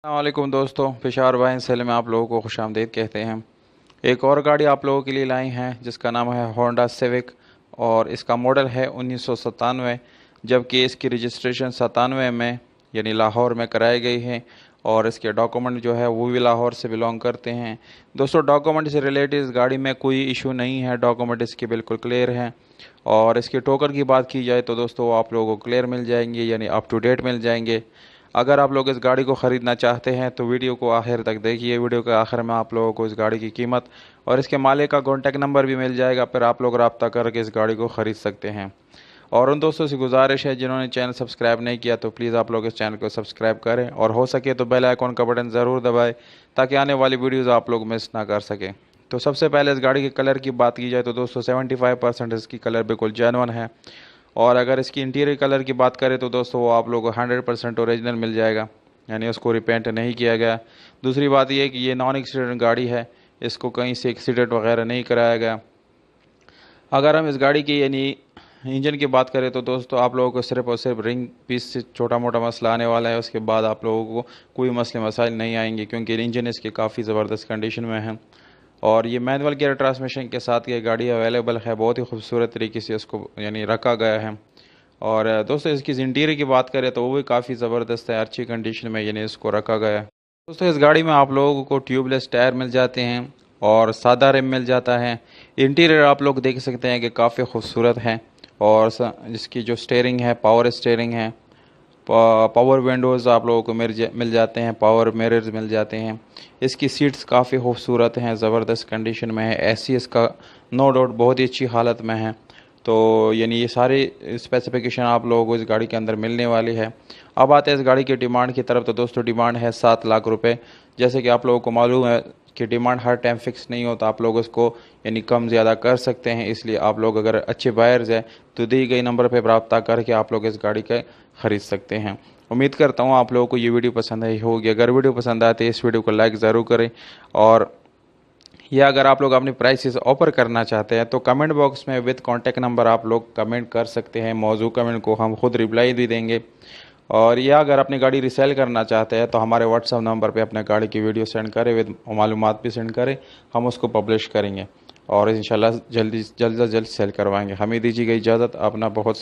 वालेकुम दोस्तों, Peshawar wine cell में आप लोगों को खुशामदीद कहते हैं। एक और गाड़ी आप लोगों के लिए लाई हैं जिसका नाम है होंडा सिविक और इसका मॉडल है 1997, जबकि इसकी रजिस्ट्रेशन 97 में यानी लाहौर में कराई गई है और इसके डॉक्यूमेंट जो है वो भी लाहौर से बिलोंग करते हैं। दोस्तों, डॉक्यूमेंट से रिलेटेड इस गाड़ी में कोई इशू नहीं है, डॉक्यूमेंट इसके बिल्कुल क्लियर हैं। और इसके टोकन की बात की जाए तो दोस्तों आप लोगों को क्लियर मिल जाएंगे यानी अप टू डेट मिल जाएंगे। अगर आप लोग इस गाड़ी को ख़रीदना चाहते हैं तो वीडियो को आखिर तक देखिए। वीडियो के आखिर में आप लोगों को इस गाड़ी की कीमत और इसके मालिक का कॉन्टैक्ट नंबर भी मिल जाएगा, फिर आप लोग रब्ता करके इस गाड़ी को ख़रीद सकते हैं। और उन दोस्तों से गुजारिश है जिन्होंने चैनल सब्सक्राइब नहीं किया तो प्लीज़ आप लोग इस चैनल को सब्सक्राइब करें और हो सके तो बेल आइकॉन का बटन ज़रूर दबाएं ताकि आने वाली वीडियोज़ आप लोग मिस ना कर सकें। तो सबसे पहले इस गाड़ी के कलर की बात की जाए तो दोस्तों 75% इसकी कलर बिल्कुल जेन्युइन है। और अगर इसकी इंटीरियर कलर की बात करें तो दोस्तों वो आप लोगों को 100% ओरिजिनल मिल जाएगा, यानी उसको रिपेंट नहीं किया गया। दूसरी बात यह है कि ये नॉन एक्सीडेंट गाड़ी है, इसको कहीं से एक्सीडेंट वगैरह नहीं कराया गया। अगर हम इस गाड़ी की यानी इंजन की बात करें तो दोस्तों आप लोगों को सिर्फ और सिर्फ रिंग पीस से छोटा मोटा मसला आने वाला है, उसके बाद आप लोगों को कोई मसले मसाइल नहीं आएंगे क्योंकि इंजन इसकी काफ़ी ज़बरदस्त कंडीशन में है। और ये मैनुअल गियर ट्रांसमिशन के साथ ये गाड़ी अवेलेबल है, बहुत ही खूबसूरत तरीके से इसको यानी रखा गया है। और दोस्तों इसकी इंटीरियर की बात करें तो वो भी काफ़ी ज़बरदस्त है, अच्छी कंडीशन में यानी इसको रखा गया है। दोस्तों इस गाड़ी में आप लोगों को ट्यूबलेस टायर मिल जाते हैं और सादा रिम मिल जाता है। इंटीरियर आप लोग देख सकते हैं कि काफ़ी खूबसूरत है और इसकी जो स्टीयरिंग है पावर स्टीयरिंग है। पावर विंडोज़ आप लोगों को मिल जाते हैं, पावर मिरर्स मिल जाते हैं। इसकी सीट्स काफ़ी खूबसूरत हैं, ज़बरदस्त कंडीशन में है। एसी इसका नो डाउट बहुत ही अच्छी हालत में है। तो यानी ये सारी स्पेसिफिकेशन आप लोगों को इस गाड़ी के अंदर मिलने वाली है। अब आते हैं इस गाड़ी की डिमांड की तरफ। तो दोस्तों डिमांड है 7 लाख रुपए। जैसे कि आप लोगों को मालूम है कि डिमांड हर टाइम फिक्स नहीं होता, आप लोग उसको यानी कम ज़्यादा कर सकते हैं। इसलिए आप लोग अगर अच्छे बायर्स हैं तो दी गई नंबर पर रब्ता करके आप लोग इस गाड़ी का ख़रीद सकते हैं। उम्मीद करता हूँ आप लोगों को ये वीडियो पसंद आई होगी। अगर वीडियो पसंद आए तो इस वीडियो को लाइक ज़रूर करें और या अगर आप लोग अपनी प्राइसेस ऑफर करना चाहते हैं तो कमेंट बॉक्स में विद कॉन्टैक्ट नंबर आप लोग कमेंट कर सकते हैं। मौजूद कमेंट को हम खुद रिप्लाई भी देंगे। और या अगर अपनी गाड़ी रिसेल करना चाहते हैं तो हमारे व्हाट्सअप नंबर पे अपने गाड़ी की वीडियो सेंड करें, विद मालूमात भी सेंड करें, हम उसको पब्लिश करेंगे और इंशाल्लाह जल्द से जल्द सेल करवाएंगे। हमें दीजिएगा इजाज़त। अपना बहुत